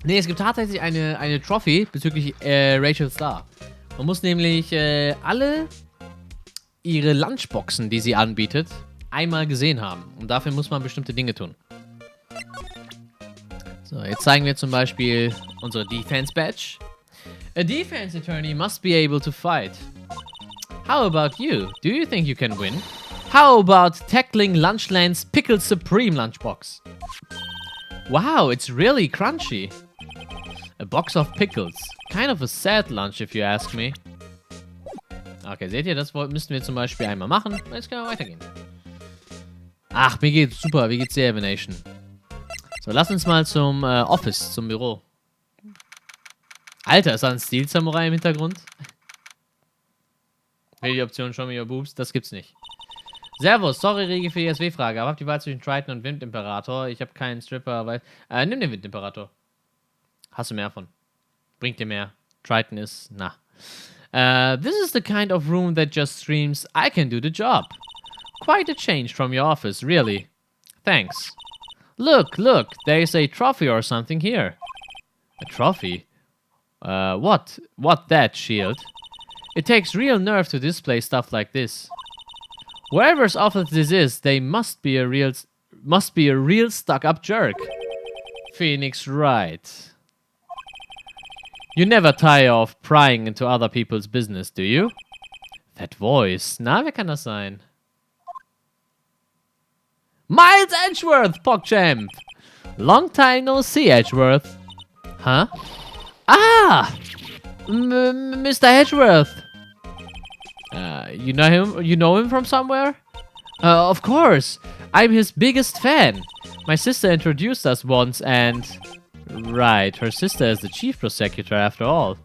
Nee, es gibt tatsächlich eine Trophy bezüglich Rachel Star. Man muss nämlich alle ihre Lunchboxen, die sie anbietet, einmal gesehen haben. Und dafür muss man bestimmte Dinge tun. So, jetzt zeigen wir zum Beispiel unsere Defense Badge. A defense attorney must be able to fight. How about you? Do you think you can win? How about tackling Lunchland's Pickle Supreme lunchbox? Wow, it's really crunchy. A box of pickles. Kind of a sad lunch, if you ask me. Okay, seht ihr, das müssten wir zum Beispiel einmal machen. Jetzt können wir weitergehen. Ach, mir geht's super. Wie geht's dir, Evanation? So, lass uns mal zum Office, zum Büro. Alter, ist da ein Steel-Samurai im Hintergrund? Will die Option Show me your boobs? Das gibt's nicht. Servus, sorry Regi für die SW-Frage, aber habt die Wahl zwischen Triton und Windimperator? Ich habe keinen Stripper, weil... nimm den Windimperator. Hast du mehr von. Bringt dir mehr. Triton ist... na. This is the kind of room that just screams, I can do the job. Quite a change from your office, really. Thanks. Look, there's a trophy or something here. A trophy? What that, Shield? It takes real nerve to display stuff like this. Whoever's office this is, they must be a real stuck-up jerk. Phoenix Wright. You never tire of prying into other people's business, do you? That voice. Na, wer kann das sein? Miles Edgeworth, PogChamp! Long time no see, Edgeworth. Huh? Ah! Mr. Edgeworth! You know him from somewhere? Of course! I'm his biggest fan! My sister introduced us once and... Right, her sister is the chief prosecutor after all.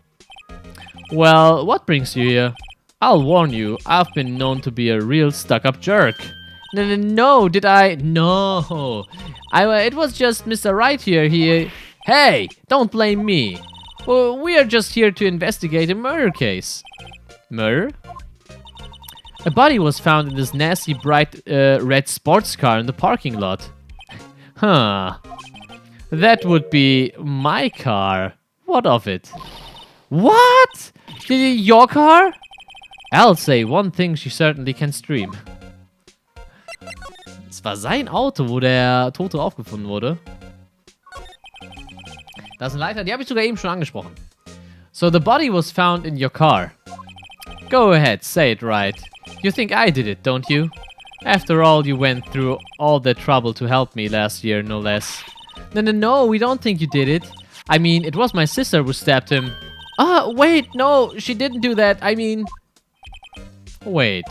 Well, what brings you here? I'll warn you, I've been known to be a real stuck-up jerk. No, did I? No. It was just Mr. Wright here. Hey, don't blame me. Well, we are just here to investigate a murder case. Murder? A body was found in this nasty bright red sports car in the parking lot. Huh. That would be my car. What of it? What? Your car? I'll say one thing she certainly can stream. Es war sein Auto, wo der Tote aufgefunden wurde. Da ist eine Leiter, die habe ich sogar eben schon angesprochen. So the body was found in your car. Go ahead, say it right. You think I did it, don't you? After all, you went through all that trouble to help me last year, no less. No, we don't think you did it. I mean, it was my sister who stabbed him. Wait, no, she didn't do that. I mean... Wait,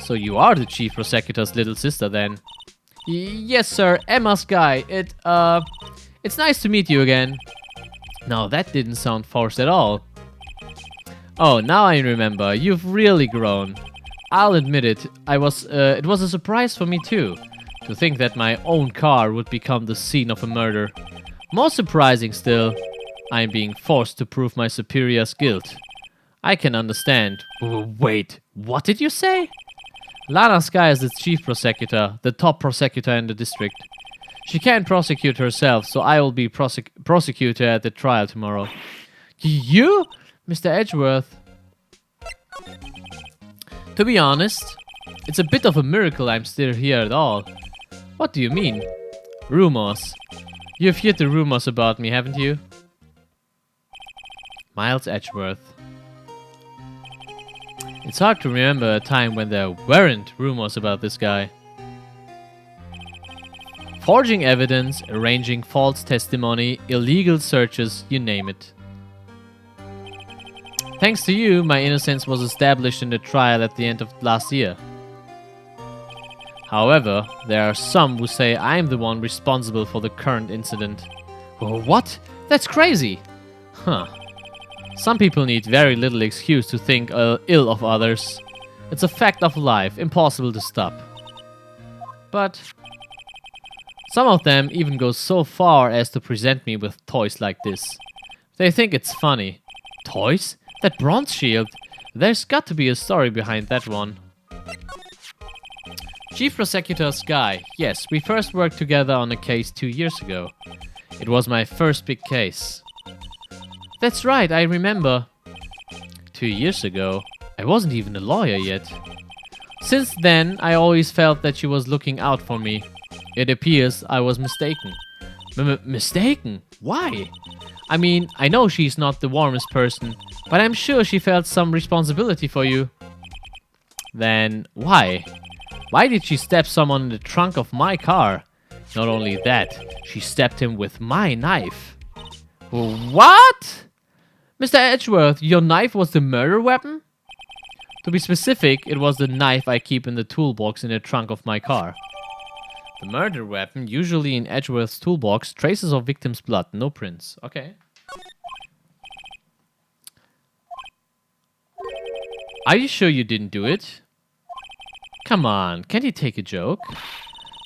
so you are the chief prosecutor's little sister then? Yes, sir, Emma's guy. It's nice to meet you again. No, that didn't sound forced at all. Oh, now I remember. You've really grown. I'll admit it. It was a surprise for me too. To think that my own car would become the scene of a murder. More surprising still, I'm being forced to prove my superior's guilt. I can understand. Wait, what did you say? Lana Sky is the chief prosecutor, the top prosecutor in the district. She can't prosecute herself, so I will be prosecutor at the trial tomorrow. You? Mr. Edgeworth? To be honest, it's a bit of a miracle I'm still here at all. What do you mean? Rumors. You've heard the rumors about me, haven't you? Miles Edgeworth. It's hard to remember a time when there weren't rumors about this guy. Forging evidence, arranging false testimony, illegal searches, you name it. Thanks to you, my innocence was established in the trial at the end of last year. However, there are some who say I'm the one responsible for the current incident. What? That's crazy! Huh. Some people need very little excuse to think ill of others. It's a fact of life, impossible to stop. But some of them even go so far as to present me with toys like this. They think it's funny. Toys? That bronze shield? There's got to be a story behind that one. Chief Prosecutor Sky. Yes, we first worked together on a case 2 years ago. It was my first big case. That's right, I remember. 2 years ago. I wasn't even a lawyer yet. Since then, I always felt that she was looking out for me. It appears I was mistaken. Mistaken? Why? I mean, I know she's not the warmest person, but I'm sure she felt some responsibility for you. Then why? Why did she stab someone in the trunk of my car? Not only that, she stabbed him with my knife. What? Mr. Edgeworth, your knife was the murder weapon? To be specific, it was the knife I keep in the toolbox in the trunk of my car. The murder weapon, usually in Edgeworth's toolbox, traces of victim's blood, no prints. Okay. Are you sure you didn't do it? Come on, can't you take a joke?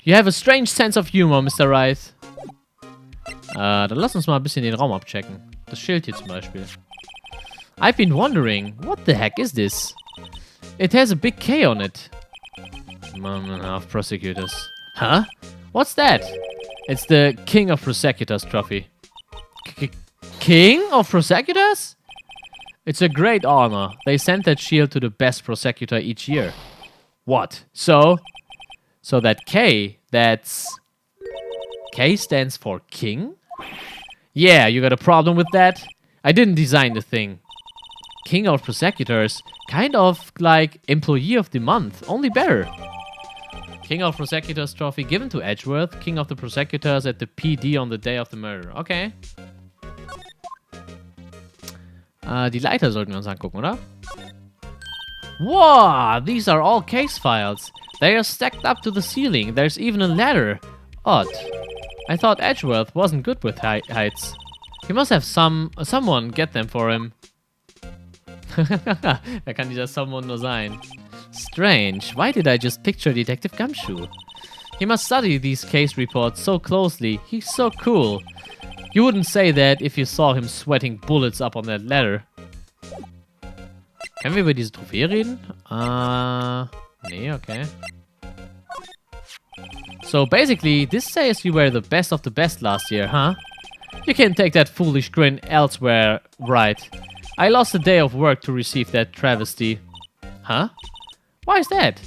You have a strange sense of humor, Mr. Wright. Dann lass uns mal ein bisschen den Raum abchecken. Das Schild hier zum Beispiel. I've been wondering, what the heck is this? It has a big K on it. Of prosecutors. Huh? What's that? It's the King of Prosecutors trophy. King of Prosecutors? It's a great honor. They send that shield to the best prosecutor each year. What? So that K, that's... K stands for King? Yeah, you got a problem with that? I didn't design the thing. King of Prosecutors, kind of like Employee of the Month, only better. King of Prosecutors Trophy given to Edgeworth, King of the Prosecutors at the PD on the day of the murder. Okay. Die Leiter sollten wir uns angucken, oder? Wow, these are all case files. They are stacked up to the ceiling. There's even a ladder. Odd. I thought Edgeworth wasn't good with heights. He must have someone get them for him. Wer kann dieser someone nur sein? Strange. Why did I just picture Detective Gumshoe? He must study these case reports so closely. He's so cool. You wouldn't say that if you saw him sweating bullets up on that ladder. Können wir über diese Trophäe reden? Nee, okay. So basically, this says you were the best of the best last year, huh? You can take that foolish grin elsewhere, right? I lost a day of work to receive that travesty. Huh? Why is that?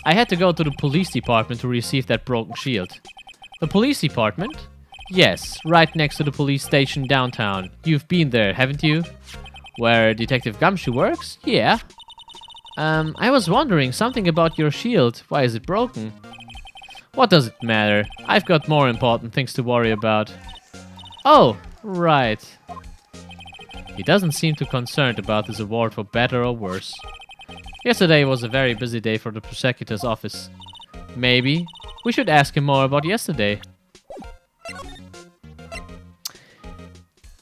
I had to go to the police department to receive that broken shield. The police department? Yes, right next to the police station downtown. You've been there, haven't you? Where Detective Gumshoe works? Yeah. I was wondering something about your shield. Why is it broken? What does it matter? I've got more important things to worry about. Oh, right. He doesn't seem too concerned about this award for better or worse. Yesterday was a very busy day for the prosecutor's office. Maybe we should ask him more about yesterday.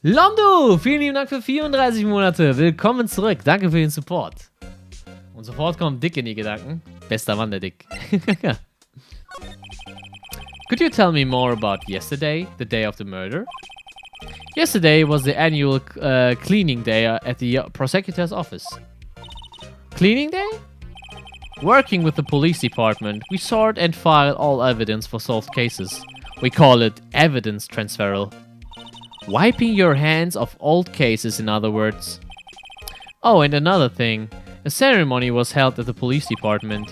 Londo, vielen lieben Dank für 34 Monate. Willkommen zurück. Danke für den Support. Und sofort kommt Dick in die Gedanken. Bester Mann, der Dick. Could you tell me more about yesterday, the day of the murder? Yesterday was the annual cleaning day at the prosecutor's office. Cleaning day? Working with the police department, we sort and file all evidence for solved cases. We call it evidence transferal. Wiping your hands of old cases, in other words. Oh, and another thing. A ceremony was held at the police department.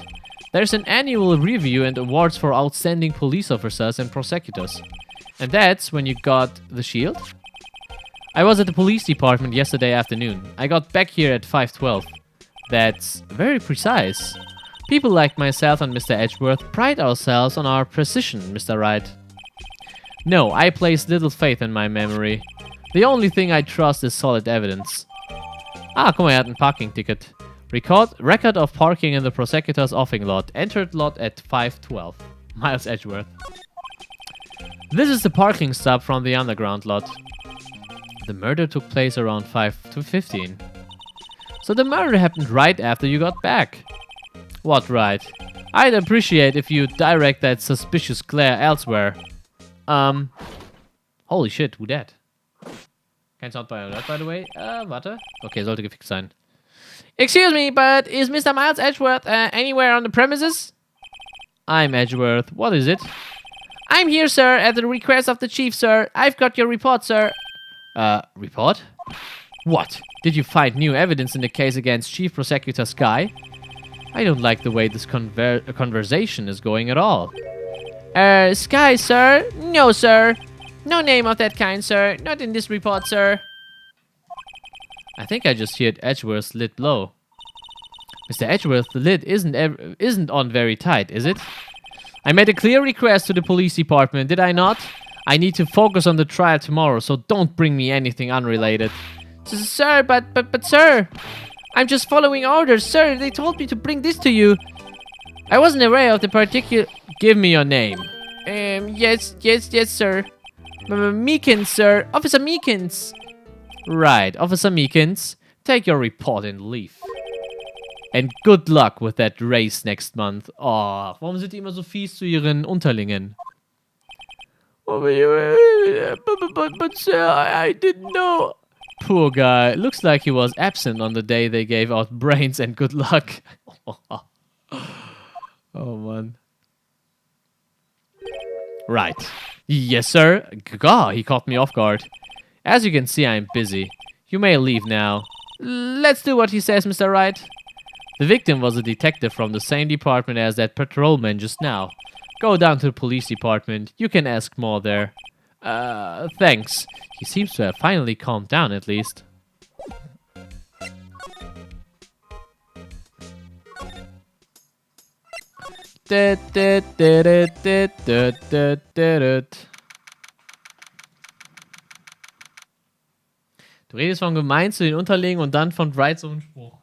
There's an annual review and awards for outstanding police officers and prosecutors. And that's when you got the shield? I was at the police department yesterday afternoon. I got back here at 5:12. That's very precise. People like myself and Mr. Edgeworth pride ourselves on our precision, Mr. Wright. No, I place little faith in my memory. The only thing I trust is solid evidence. Ah, guck mal, er hat ein Parking-Ticket. Record of parking in the prosecutor's offing lot. Entered lot at 5:12. Miles Edgeworth. This is the parking stop from the underground lot. The murder took place around 5:15. So the murder happened right after you got back. What right? I'd appreciate if you direct that suspicious glare elsewhere. Holy shit, who that? Kein Sound bei Alert, by the way. Warte. Okay, sollte gefixt sein. Excuse me, but is Mr. Miles Edgeworth anywhere on the premises? I'm Edgeworth. What is it? I'm here, sir, at the request of the chief, sir. I've got your report, sir. Report? What? Did you find new evidence in the case against Chief Prosecutor Sky? I don't like the way this conversation is going at all. Sky, sir? No, sir. No name of that kind, sir. Not in this report, sir. I think I just heard Edgeworth's lid blow. Mr. Edgeworth, the lid isn't on very tight, is it? I made a clear request to the police department, did I not? I need to focus on the trial tomorrow, so don't bring me anything unrelated. Sir, but sir, I'm just following orders, sir. They told me to bring this to you. I wasn't aware of the particular... Give me your name. Yes, sir. Meekins, sir. Officer Meekins. Right, Officer Meekins. Take your report and leave. And good luck with that race next month. Oh, warum sind die immer so fies zu ihren Unterlingen? But sir, I didn't know. Poor guy. Looks like he was absent on the day they gave out brains and good luck. Oh, man. Right. Yes, sir. God, he caught me off guard. As you can see, I'm busy. You may leave now. Let's do what he says, Mr. Wright. The victim was a detective from the same department as that patrolman just now. Go down to the police department. You can ask more there. Thanks. He seems to have finally calmed down, at least. Du redest von gemein zu den Unterlegen und dann von Wright so ein Spruch.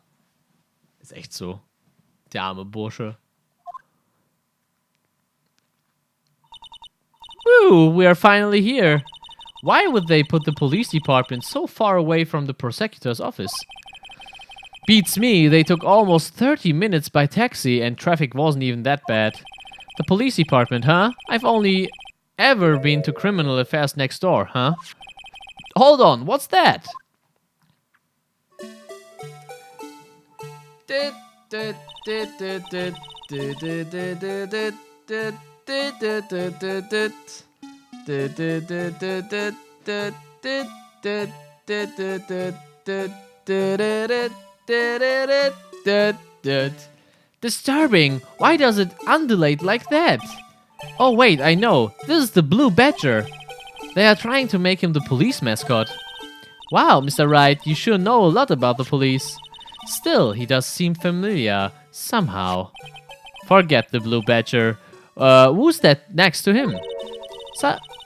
Ist echt so. Der arme Bursche. Woo, we are finally here. Why would they put the police department so far away from the prosecutor's office? Beats me, they took almost 30 minutes by taxi and traffic wasn't even that bad. The police department, huh? I've only ever been to criminal affairs next door, huh? Hold on, what's that? Disturbing. Why does it undulate like that? Oh wait, I know. This is the Blue Badger. They are trying to make him the police mascot. Wow, Mr. Wright, you sure know a lot about the police. Still, he does seem familiar, somehow. Forget the Blue Badger. Who's that next to him?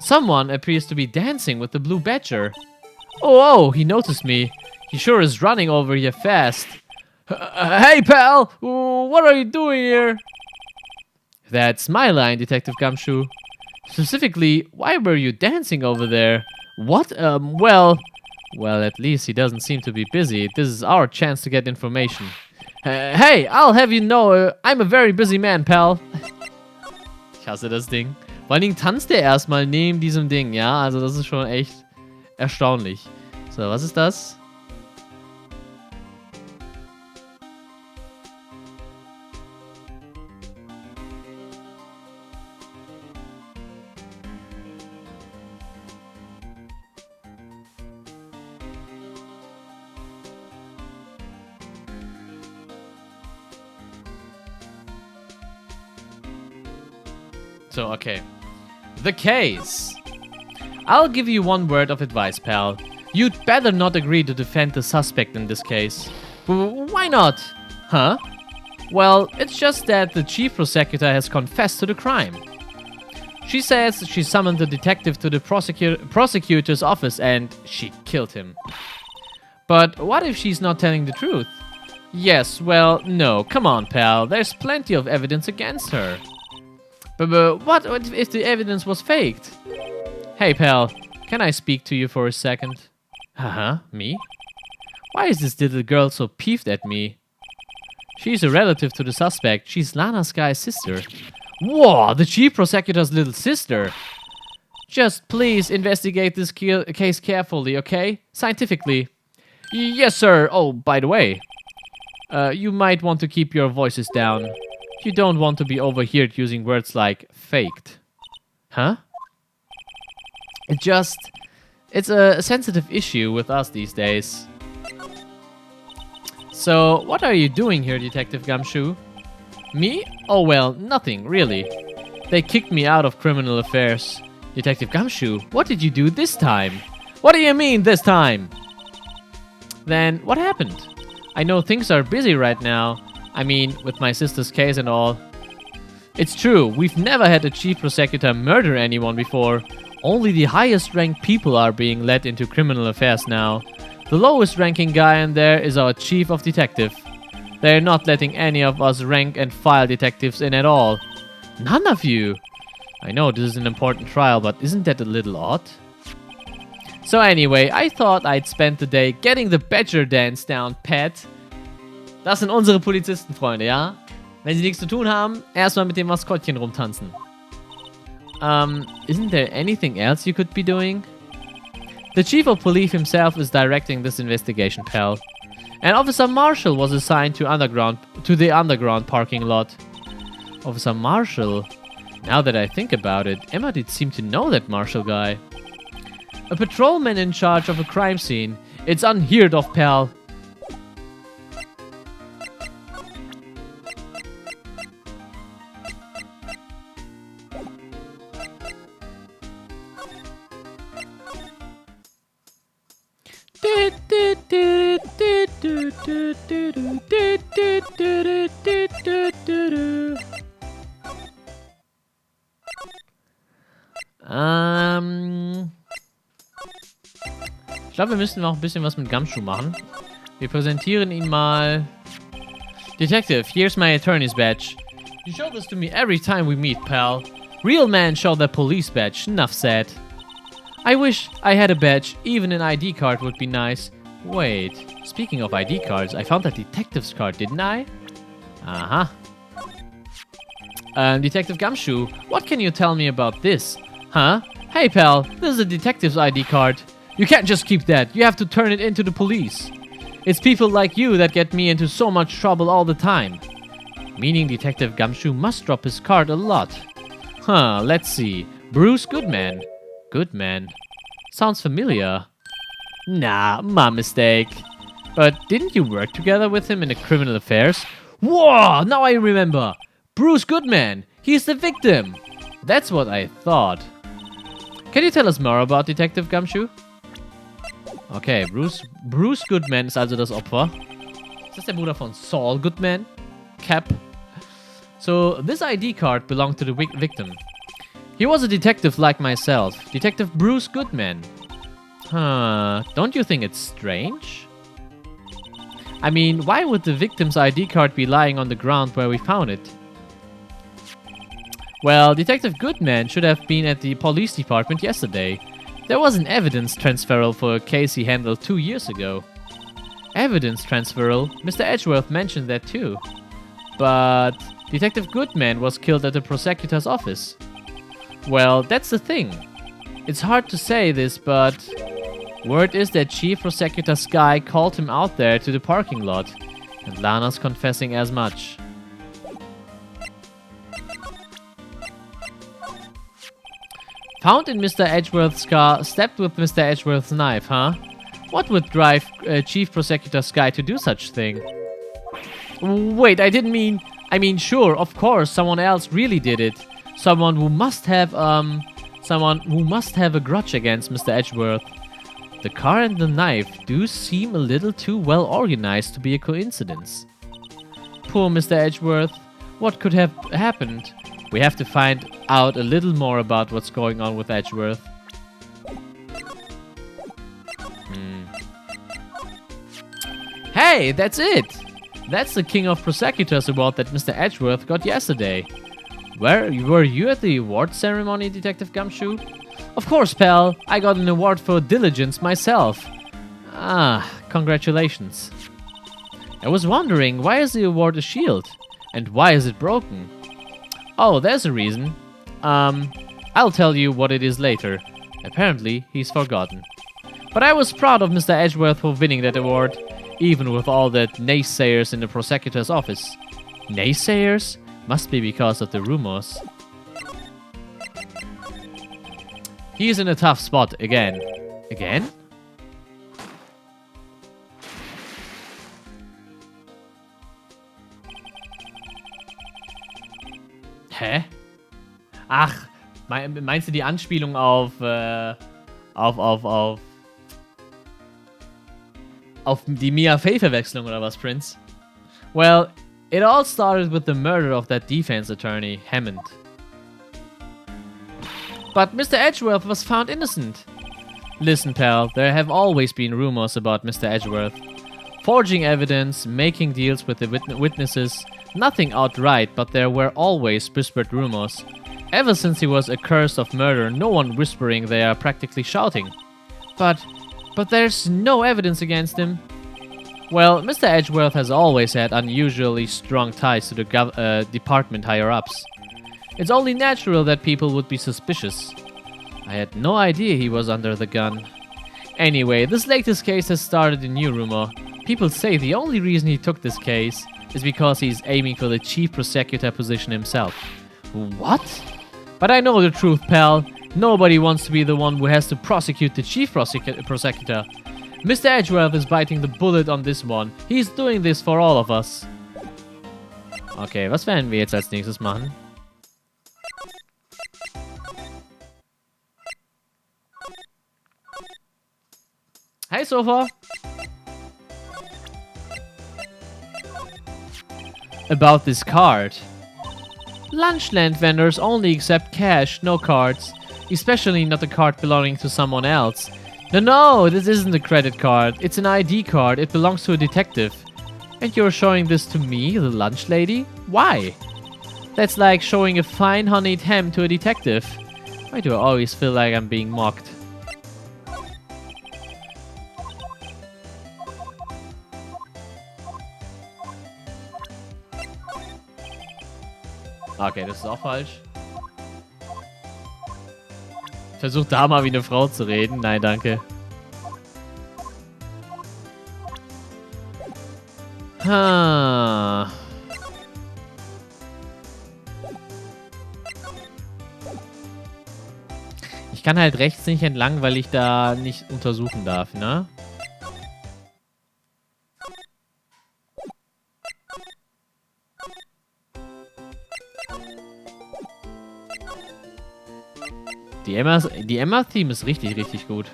Someone appears to be dancing with the Blue Badger. Oh, he noticed me. He sure is running over here fast. Hey, pal! What are you doing here? That's my line, Detective Gumshoe. Specifically, why were you dancing over there? What? Well, at least he doesn't seem to be busy. This is our chance to get information. Hey, I'll have you know, I'm a very busy man, pal. Ich hasse das Ding. Vor allen Dingen tanzt er erstmal neben diesem Ding, ja? Also das ist schon echt erstaunlich. So, was ist das? So, okay. The case. I'll give you one word of advice, pal. You'd better not agree to defend the suspect in this case. Why not? Huh? Well, it's just that the chief prosecutor has confessed to the crime. She says she summoned the detective to the prosecutor's office and she killed him. But what if she's not telling the truth? Yes, well, no. Come on, pal. There's plenty of evidence against her. But what if the evidence was faked? Hey, pal, can I speak to you for a second? Me? Why is this little girl so peeved at me? She's a relative to the suspect. She's Lana Sky's sister. Whoa, the chief prosecutor's little sister. Just please investigate this case carefully, okay? Scientifically. Yes, sir. Oh, by the way, you might want to keep your voices down. You don't want to be overheard using words like faked. Huh? It's a sensitive issue with us these days. So, what are you doing here, Detective Gumshoe? Me? Oh well, nothing, really. They kicked me out of criminal affairs. Detective Gumshoe, what did you do this time? What do you mean, this time? Then, what happened? I know things are busy right now. I mean, with my sister's case and all. It's true, we've never had a chief prosecutor murder anyone before. Only the highest ranked people are being led into criminal affairs now. The lowest ranking guy in there is our chief of detective. They're not letting any of us rank and file detectives in at all. None of you! I know this is an important trial, but isn't that a little odd? So anyway, I thought I'd spend the day getting the Badger Dance down, Pat. Das sind unsere Polizistenfreunde, ja? Wenn sie nichts zu tun haben, erstmal mit dem Maskottchen rumtanzen. Isn't there anything else you could be doing? The chief of police himself is directing this investigation, pal. And Officer Marshall was assigned to the underground parking lot. Officer Marshall? Now that I think about it, Emma did seem to know that Marshall guy. A patrolman in charge of a crime scene. It's unheard of, pal. Ich glaube, wir müssen noch ein bisschen was mit Gumshoe machen. Wir präsentieren ihn mal. Detective, here's my attorney's badge. You show this to me every time we meet, pal. Real men show their police badge, enough said. I wish I had a badge, even an ID card would be nice. Wait, speaking of ID cards, I found that detective's card, didn't I? Uh-huh. Detective Gumshoe, what can you tell me about this? Huh? Hey pal, this is a detective's ID card. You can't just keep that, you have to turn it into the police. It's people like you that get me into so much trouble all the time. Meaning Detective Gumshoe must drop his card a lot. Huh, let's see. Bruce Goodman. Goodman. Sounds familiar. Nah, my mistake. But didn't you work together with him in the criminal affairs? Whoa, now I remember. Bruce Goodman. He's the victim. That's what I thought. Can you tell us more about Detective Gumshoe? Okay, Bruce Goodman ist also das Opfer. Ist das der Bruder von Saul Goodman? Cap. So, this ID card belonged to the victim. He was a detective like myself. Detective Bruce Goodman. Huh, don't you think it's strange? I mean, why would the victim's ID card be lying on the ground where we found it? Well, Detective Goodman should have been at the police department yesterday. There was an evidence transferal for a case he handled 2 years ago. Evidence transferal? Mr. Edgeworth mentioned that too. But Detective Goodman was killed at the prosecutor's office. Well, that's the thing. It's hard to say this, but word is that Chief Prosecutor Sky called him out there to the parking lot, and Lana's confessing as much. Found in Mr. Edgeworth's car, stabbed with Mr. Edgeworth's knife, huh? What would drive Chief Prosecutor Sky to do such thing? Wait, I didn't mean... I mean, sure, of course, someone else really did it. Someone who must have a grudge against Mr. Edgeworth. The car and the knife do seem a little too well organized to be a coincidence. Poor Mr. Edgeworth. What could have happened? We have to find out a little more about what's going on with Edgeworth. Hey, that's it! That's the King of Prosecutors award that Mr. Edgeworth got yesterday. Were you at the award ceremony, Detective Gumshoe? Of course, pal. I got an award for diligence myself. Ah, congratulations. I was wondering, why is the award a shield? And why is it broken? Oh, there's a reason. I'll tell you what it is later. Apparently, he's forgotten. But I was proud of Mr. Edgeworth for winning that award, even with all the naysayers in the prosecutor's office. Naysayers? Must be because of the rumors. He's in a tough spot again. Again? Hä? Ach, meinst du die Anspielung auf die Mia-Fey-Verwechslung oder was, Prince? Well, it all started with the murder of that defense attorney, Hammond. But Mr. Edgeworth was found innocent. Listen, pal, there have always been rumors about Mr. Edgeworth. Forging evidence, making deals with the witnesses, nothing outright, but there were always whispered rumors. Ever since he was accused of murder, no one whispering, they are practically shouting. But there's no evidence against him. Well, Mr. Edgeworth has always had unusually strong ties to the department higher-ups. It's only natural that people would be suspicious. I had no idea he was under the gun. Anyway, this latest case has started a new rumor. People say the only reason he took this case is because he's aiming for the chief prosecutor position himself. What? But I know the truth, pal. Nobody wants to be the one who has to prosecute the chief prosecutor. Mr. Edgeworth is biting the bullet on this one. He's doing this for all of us. Okay, was werden wir jetzt als nächstes machen? Hi, Sofa. About this card. Lunchland vendors only accept cash, no cards. Especially not a card belonging to someone else. No, this isn't a credit card. It's an ID card. It belongs to a detective. And you're showing this to me, the lunch lady? Why? That's like showing a fine honeyed ham to a detective. Why do I always feel like I'm being mocked? Okay, das ist auch falsch. Versuch da mal wie eine Frau zu reden. Nein, danke. Ha. Ich kann halt rechts nicht entlang, weil ich da nicht untersuchen darf, ne? Die Emma-Theme ist richtig, richtig gut.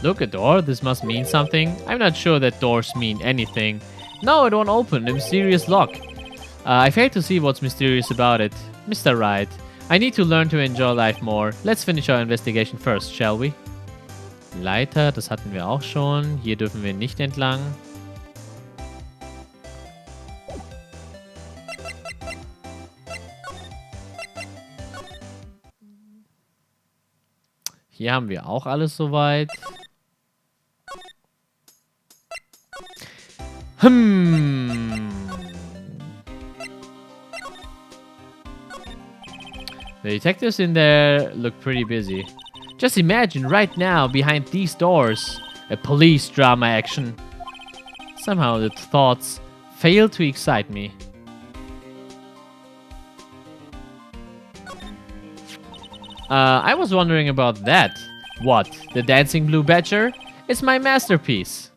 Look, a door? This must mean something. I'm not sure that doors mean anything. No, it won't open. A mysterious lock. I fail to see what's mysterious about it. Mr. Wright, I need to learn to enjoy life more. Let's finish our investigation first, shall we? Leiter, das hatten wir auch schon. Hier dürfen wir nicht entlang. Hier haben wir auch alles soweit. The detectives in there look pretty busy. Just imagine right now behind these doors, a police drama action. Somehow the thoughts fail to excite me. I was wondering about that. What? The dancing blue badger? It's my masterpiece.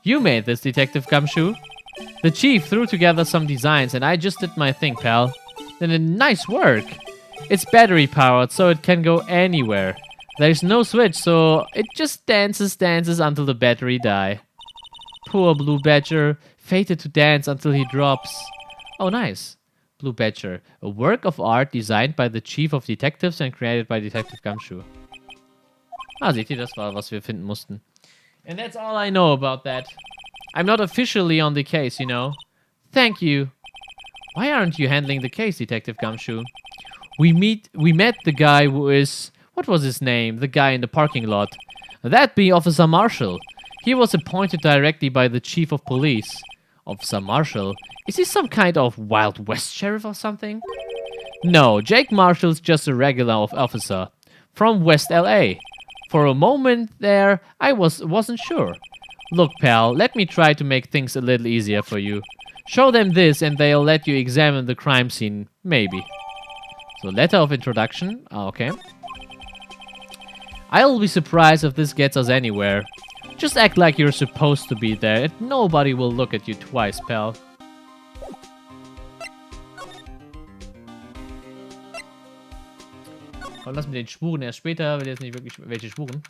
You made this, Detective Gumshoe. The chief threw together some designs and I just did my thing, pal. Then nice work. It's battery powered, so it can go anywhere. There's no switch, so it just dances until the battery die. Poor Blue Badger, fated to dance until he drops. Oh, nice. Blue Badger, a work of art designed by the Chief of Detectives and created by Detective Gumshoe. Ah, seht ihr, das war, was wir finden mussten. And that's all I know about that. I'm not officially on the case, you know. Thank you. Why aren't you handling the case, Detective Gumshoe? We met the guy who is... What was his name? The guy in the parking lot. That be Officer Marshall. He was appointed directly by the chief of police. Officer Marshall. Is he some kind of Wild West sheriff or something? No, Jake Marshall's just a regular officer. From West LA. For a moment there, I wasn't sure. Look, pal, let me try to make things a little easier for you. Show them this and they'll let you examine the crime scene, maybe. So, letter of introduction. Okay. I'll be surprised if this gets us anywhere. Just act like you're supposed to be there and nobody will look at you twice, pal. Komm, lass mit den Spuren erst später, will jetzt nicht wirklich welche Spuren.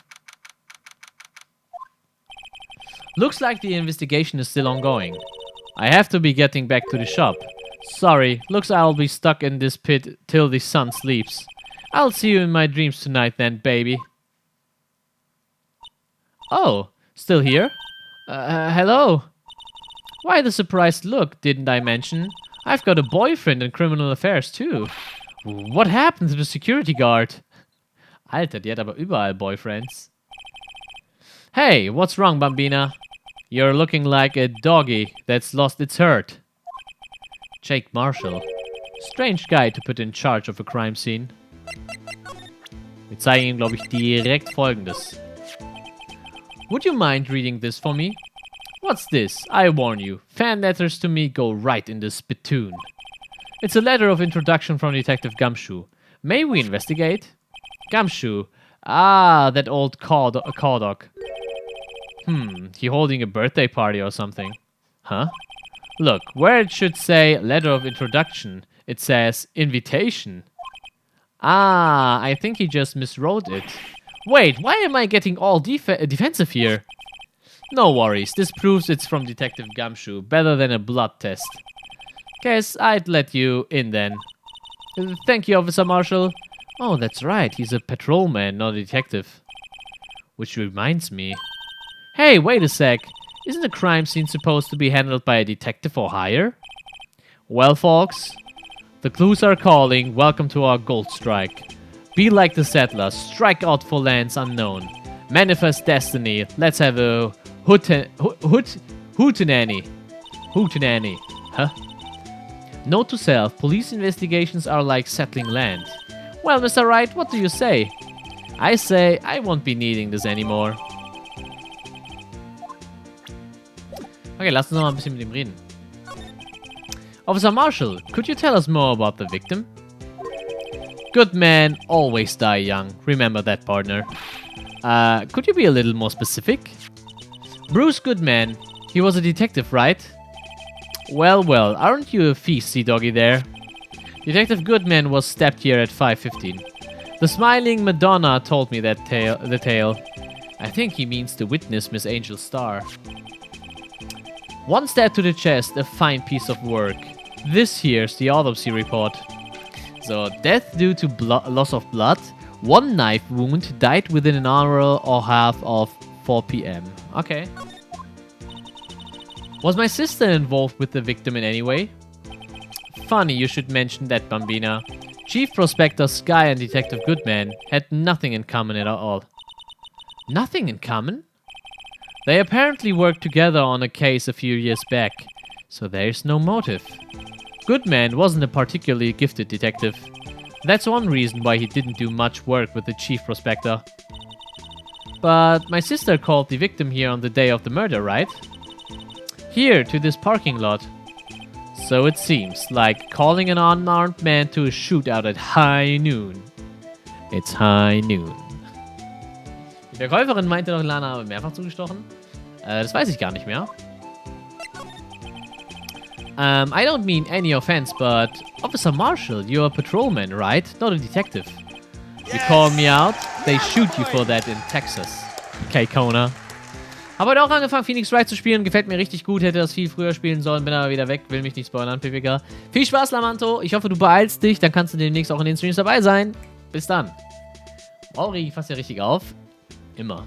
Looks like the investigation is still ongoing. I have to be getting back to the shop. Sorry, looks I'll be stuck in this pit till the sun sleeps. I'll see you in my dreams tonight then, baby. Oh, still here? Hello? Why the surprised look, didn't I mention? I've got a boyfriend in criminal affairs too. What happened to the security guard? Alter, die hat aber überall Boyfriends. Hey, what's wrong, Bambina? You're looking like a doggy that's lost its herd. Jake Marshall. Strange guy to put in charge of a crime scene. Wir zeigen ihm, glaube ich, direkt Folgendes. Would you mind reading this for me? What's this? I warn you. Fan letters to me go right in the spittoon. It's a letter of introduction from Detective Gumshoe. May we investigate? Gumshoe. Ah, that old car dog. He holding a birthday party or something. Huh? Look, where it should say letter of introduction, it says invitation. Ah, I think he just miswrote it. Wait, why am I getting all defensive here? No worries, this proves it's from Detective Gumshoe, better than a blood test. Guess I'd let you in then. Thank you, Officer Marshall. Oh, that's right, he's a patrolman, not a detective. Which reminds me. Hey, wait a sec. Isn't a crime scene supposed to be handled by a detective for hire? Well, folks, the clues are calling. Welcome to our gold strike. Be like the settlers. Strike out for lands unknown. Manifest destiny. Let's have a hootenanny. Hootenanny. Huh? Note to self. Police investigations are like settling land. Well, Mr. Wright, what do you say? I say I won't be needing this anymore. Okay, lass uns noch mal ein bisschen mit ihm reden. Officer Marshall, could you tell us more about the victim? Good men always die young. Remember that, partner. Could you be a little more specific? Bruce Goodman. He was a detective, right? Well, well, aren't you a feisty doggy there? Detective Goodman was stabbed here at 5:15. The smiling Madonna told me the tale. I think he means the witness, Miss Angel Star. One stab to the chest, a fine piece of work. This here's the autopsy report. So, death due to loss of blood. One knife wound, died within an hour or half of 4 p.m. Okay. Was my sister involved with the victim in any way? Funny you should mention that, Bambina. Chief Prospector Sky and Detective Goodman had nothing in common at all. Nothing in common? They apparently worked together on a case a few years back, so there's no motive. Goodman wasn't a particularly gifted detective. That's one reason why he didn't do much work with the Chief Prospector. But my sister called the victim here on the day of the murder, right? Here, to this parking lot. So it seems, like calling an unarmed man to a shootout at high noon. It's high noon. Die Verkäuferin meinte doch, Lana habe mehrfach zugestochen. Das weiß ich gar nicht mehr. I don't mean any offense, but Officer Marshall, you're a patrolman, right? Not a detective. You call me out, they shoot you for that in Texas. Okay, Kona. Habe heute auch angefangen, Phoenix Wright zu spielen. Gefällt mir richtig gut. Hätte das viel früher spielen sollen. Bin aber wieder weg. Will mich nicht spoilern, PPK. Viel Spaß, Lamanto. Ich hoffe, du beeilst dich. Dann kannst du demnächst auch in den Streams dabei sein. Bis dann. Wow, reg ich fast ja richtig auf. Immer.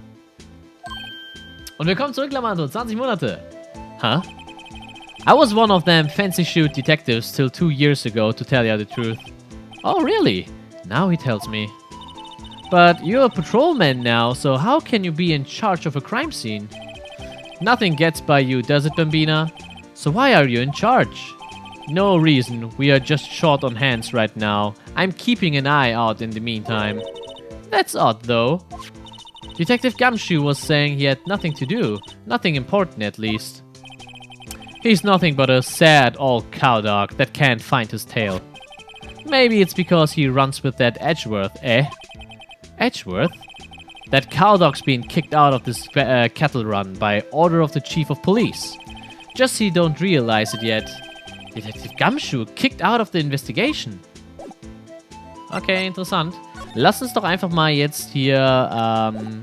Und willkommen zurück, Lamanto. 20 Monate. Huh? I was one of them fancy shoot detectives till 2 years ago, to tell you the truth. Oh, really? Now he tells me. But you're a patrolman now, so how can you be in charge of a crime scene? Nothing gets by you, does it, Bambina? So why are you in charge? No reason. We are just short on hands right now. I'm keeping an eye out in the meantime. That's odd, though. Detective Gumshoe was saying he had nothing to do. Nothing important, at least. He's nothing but a sad old cowdog that can't find his tail. Maybe it's because he runs with that Edgeworth, eh? Edgeworth? That cowdog's been kicked out of this cattle run by order of the chief of police. Just so you don't realize it yet. Detective Gumshoe kicked out of the investigation. Okay, interessant. Lass uns doch einfach mal jetzt hier ein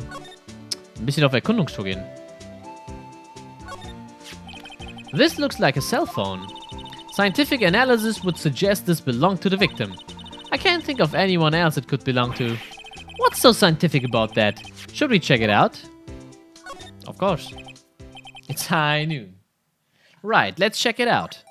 bisschen auf Erkundungstour gehen. This looks like a cell phone. Scientific analysis would suggest this belonged to the victim. I can't think of anyone else it could belong to. What's so scientific about that? Should we check it out? Of course. It's high noon. Right, let's check it out.